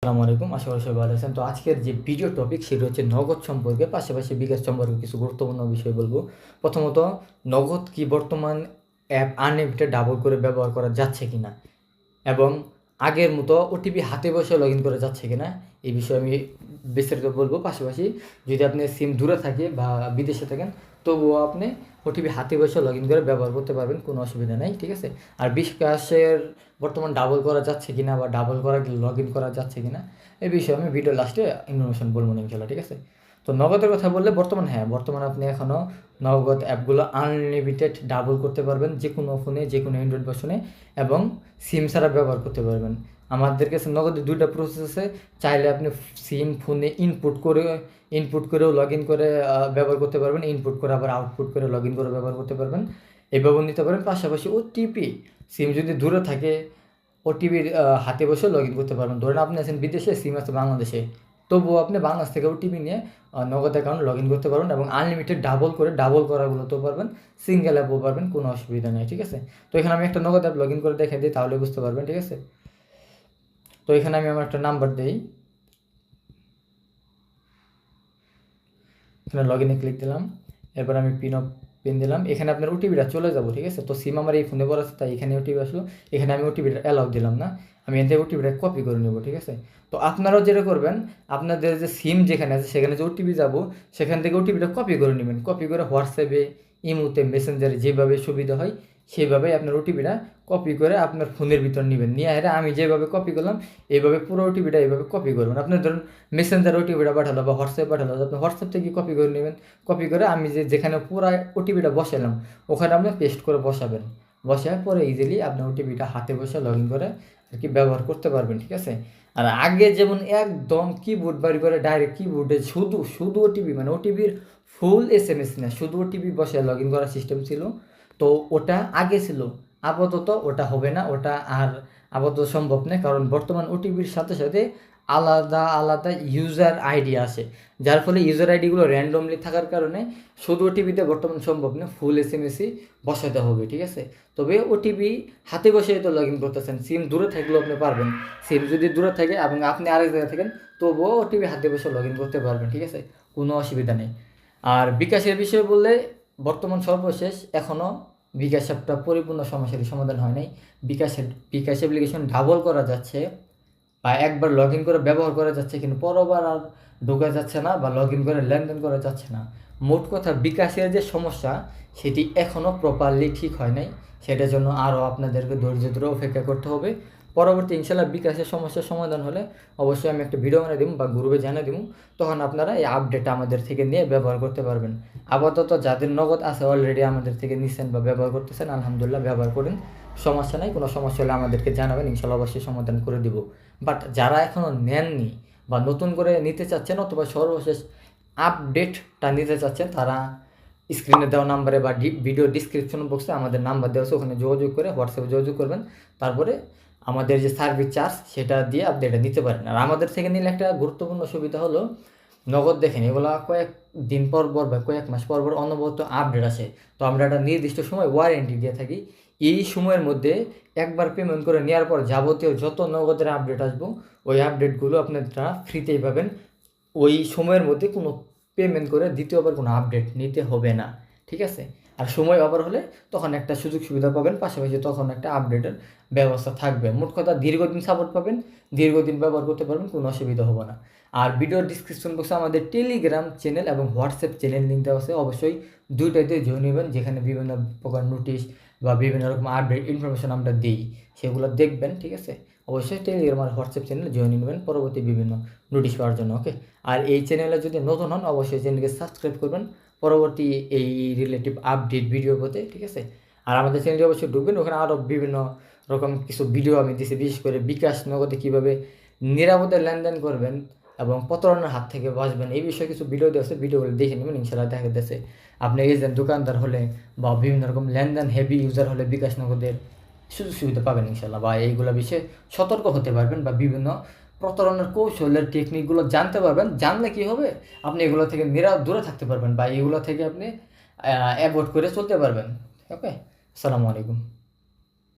আসসালামু আলাইকুম, আশা করি সবাই ভালো আছেন। তো আজকের যে ভিডিও টপিক সেটা হচ্ছে নগদ সম্পর্কে, পাশাপাশি বিকাশ সম্পর্কে কিছু গুরুত্বপূর্ণ বিষয় বলবো। প্রথমত, নগদ কি বর্তমান অ্যাপ আনলিমিটেড ডাবল করে ব্যবহার করা যাচ্ছে কিনা, এবং আগের মতো ওটিপি হাতে বসে লগ ইন করা যাচ্ছে কিনা এই বিষয়ে আমি বিস্তারিত বলবো। পাশাপাশি যদি আপনি সিম দূরে থাকে বা বিদেশে থাকেন, তবুও আপনি ওটিপি হাতে বসে লগ ইন করে ব্যবহার করতে পারবেন, কোনো অসুবিধা নেই, ঠিক আছে। আর বিকাশের বর্তমান ডাবল করা যাচ্ছে কিনা বা ডাবল করা লগ ইন করা যাচ্ছে কিনা এই বিষয়ে আমি ভিডিও লাস্টে ইনফরমেশন বলবো ইনশাল্লাহ, ঠিক আছে। তো নগদের কথা বললে বর্তমানে আপনি এখনও নগদ অ্যাপগুলো আনলিমিটেড ডাবল করতে পারবেন যে কোনো ফোনে, যে কোনো অ্যান্ড্রয়েড ভার্সনে, এবং সিম ছাড়া ব্যবহার করতে পারবেন। আমাদের কাছে নগদের দুইটা প্রসেস আছে। চাইলে আপনি সিম ফোনে ইনপুট করেও লগ ইন করে ব্যবহার করতে পারবেন, ইনপুট করে আবার আউটপুট করে লগ ইন করে ব্যবহার করতে পারবেন, এইভাবে নিতে পারেন। পাশাপাশি ওটিপি, সিম যদি দূরে থাকে ওটিপির হাতে বসে লগ ইন করতে পারবেন। ধরেন আপনি আছেন বিদেশে, সিম আছে বাংলাদেশে, তবুও আপনি বাংলাদেশ থেকে ওটিপি নিয়ে নগদ অ্যাকাউন্ট লগ ইন করতে পারবেন, এবং আনলিমিটেড ডাবল করাগুলোতেও পারবেন, সিঙ্গেল অ্যাপও পারবেন, কোনো অসুবিধা নেই, ঠিক আছে। তো এখানে আমি একটা নগদ অ্যাপ লগ ইন করে দেখে দিই, তাহলে বুঝতে পারবেন, ঠিক আছে। তো এখানে আমি আমার একটা নাম্বার দিই, এখানে লগ ইনে ক্লিক দিলাম, এরপর আমি পিন দিলাম। এখানে আপনার ওটিপিটা চলে যাবো, ঠিক আছে। তো সিম আমার এই ফোনে বলা আছে, তাই এখানে ওটিপি আসলো। এখানে আমি ওটিপিটা অ্যালাউ দিলাম না, আমি এখান থেকে ওটিপিটা কপি করে নেবো, ঠিক আছে। তো আপনারাও যেটা করবেন, আপনাদের যে সিম যেখানে আছে সেখানে যে ওটিপি যাবো, সেখান থেকে ওটিপিটা কপি করে নেবেন। কপি করে হোয়াটসঅ্যাপে, ইমোতে, মেসেঞ্জারে যেভাবে সুবিধা হয় সেইভাবে আপনার ওটিপিটা কপি করে আপনার ফোনের ভিতর নেবেন। নিয়ে আমি যেভাবে কপি করলাম এইভাবে পুরো ওটিপিটা এইভাবে কপি করবেন। আপনার ধরুন মেসেঞ্জার ওটিপিটা পাঠালো বা হোয়াটসঅ্যাপ পাঠালো, আপনি হোয়াটসঅ্যাপ থেকে কপি করে নেবেন। কপি করে আমি যেখানে পুরো ওটিপিটা বসালাম ওখানে আপনি পেস্ট করে বসাবেন। বসার পরে ইজিলি আপনার ওটিপিটা হাতে বসে লগ ইন করে আর কি ব্যবহার করতে পারবেন, ঠিক আছে। আর আগে যেমন একদম কিবোর্ড বাড়ি করে ডাইরেক্ট কিবোর্ডে শুধু শুধু ওটিপি, মানে ওটিপির ফুল SMS না, শুধু ওটিপি বসে লগ ইন করার সিস্টেম ছিল। তো ওটা আগে ছিল, আপাতত ওটা হবে না, ওটা আর আপাতত সম্ভব নয়। কারণ বর্তমান ওটিপির সাথে সাথে আলাদা আলাদা ইউজার আইডি আসে, যার ফলে ইউজার আইডিগুলো র্যান্ডমলি থাকার কারণে শুধু ওটিপিতে বর্তমান সম্ভব না, ফুল SMS-ই বসাতে হবে, ঠিক আছে। তবে ওটিপি হাতে বসে তো লগ ইন করতেছেন, সিম দূরে থাকলেও আপনি পারবেন। সিম যদি দূরে থাকে এবং আপনি আরেক জায়গায় থাকেন, তবুও ওটিপি হাতে বসে লগ ইন করতে পারবেন, ঠিক আছে, কোনো অসুবিধা নেই। আর বিকাশের বিষয়ে বললে, বর্তমান সর্বশেষ এখনও বিকাশ অ্যাপটা পরিপূর্ণ সমস্যার সমাধান হয় নাই। বিকাশ অ্যাপ্লিকেশন ডাবল করা যাচ্ছে বা একবার লগ ইন করে ব্যবহার করা যাচ্ছে, কিন্তু পরবার আর ঢোকা যাচ্ছে না বা লগ ইন করে লেনদেন করা যাচ্ছে না। মোট কথা বিকাশের যে সমস্যা সেটি এখনও প্রপারলি ঠিক হয় নাই। সেটার জন্য আরও আপনাদেরকে ধৈর্য ধরে অপেক্ষা করতে হবে। পরবর্তী ইনশাল্লাহ বিকাশের সমস্যার সমাধান হলে অবশ্যই আমি একটা ভিডিও বানিয়ে দিব বা গ্রুপে জানিয়ে দিব, তখন আপনারা এই আপডেট আমাদের থেকে নিয়ে ব্যবহার করতে পারবেন। আপাতত যাদের নগদ আছে অলরেডি আমাদের থেকে নিচ্ছেন বা ব্যবহার করতেছেন, আলহামদুলিল্লাহ ব্যবহার করেন, সমস্যা নাই। কোনো সমস্যা হলে আমাদেরকে জানাবেন, ইনশাল্লাহ অবশ্যই সমাধান করে দিব। বাট যারা এখনও নেননি বা নতুন করে নিতে চাচ্ছেন অথবা সর্বশেষ আপডেটটা নিতে চাচ্ছেন, তারা স্ক্রিনে দেওয়া নাম্বারে বা ভিডিও ডিসক্রিপশন বক্সে আমাদের নাম্বার দেওয়া আছে, ওখানে যোগাযোগ করে হোয়াটসঅ্যাপে যোগাযোগ করবেন। তারপরে আমাদের যে সার্ভিস চার্জ সেটা দিয়ে আপনি এটা নিতে পারেন। আর আমাদের থেকে নিলে একটা গুরুত্বপূর্ণ সুবিধা হলো, নগদ দেখেন এগুলো কয়েক দিন পর পর বা কয়েক মাস পর পর অনবরত আপডেট আসে। তো আমরা একটা নির্দিষ্ট সময় ওয়ারেন্টি দিয়ে থাকি। এই সময়ের মধ্যে একবার পেমেন্ট করে নেওয়ার পর যাবতীয় যত নগদের আপডেট আসবো, ওই আপডেটগুলো আপনারা ফ্রিতেই পাবেন। ওই সময়ের মধ্যে কোনো পেমেন্ট করে দ্বিতীয়বার কোনো আপডেট নিতে হবে না, ঠিক আছে। আর সময় ওভার হলে তখন একটা সুযোগ সুবিধা পাবেন, পাশাপাশি তখন একটা আপডেটের ব্যবস্থা থাকবে। মোট কথা দীর্ঘদিন সাপোর্ট পাবেন, দীর্ঘদিন ব্যবহার করতে পারবেন, কোনো অসুবিধা হবে না। আর ভিডিওর ডিসক্রিপশন বক্সে আমাদের টেলিগ্রাম চ্যানেল এবং হোয়াটসঅ্যাপ চ্যানেল লিঙ্ক দেওয়া আছে, অবশ্যই দুইটাতে জয়েন নেবেন, যেখানে বিভিন্ন প্রকার নোটিশ বা বিভিন্ন রকম আপডেট ইনফরমেশন আমরা দিই, সেগুলো দেখবেন, ঠিক আছে। অবশ্যই টেলিগ্রাম আর হোয়াটসঅ্যাপ চ্যানেলে জয়েন নেবেন পরবর্তী বিভিন্ন নোটিশ পাওয়ার জন্য, ওকে। আর এই চ্যানেলে যদি নতুন হন অবশ্যই চ্যানেলকে সাবস্ক্রাইব করবেন পরবর্তী এই রিলেটিভ আপডেট ভিডিও পেতে, ঠিক আছে। আর আমাদের চ্যানেলে অবশ্যই ঢুকবেন, ওখানে আরও বিভিন্ন রকম কিছু ভিডিও আমি দিয়েছি, বিশেষ করে বিকাশ নগদে কীভাবে নিরাপদে লেনদেন করবেন এবং প্রতারণার হাত থেকে বাঁচবেন, এই বিষয়ে কিছু ভিডিও দেওয়া আছে, ভিডিওগুলো দেখে নেবেন, ইনশাল্লাহ দেখা যাচ্ছে। আপনি এজেন্ট দোকানদার হলে বা বিভিন্ন রকম লেনদেন হেভি ইউজার হলে বিকাশ নগদের সুযোগ সুবিধা পাবেন ইনশাল্লাহ, বা এইগুলো বিষয়ে সতর্ক হতে পারবেন, বা বিভিন্ন প্রতারণার কৌশলের টেকনিকগুলো জানতে পারবেন। জানলে কী হবে, আপনি এগুলো থেকে দূরে থাকতে পারবেন বা এগুলো থেকে আপনি অ্যাভয়েড করে চলতে পারবেন, ওকে। আসসালামু আলাইকুম।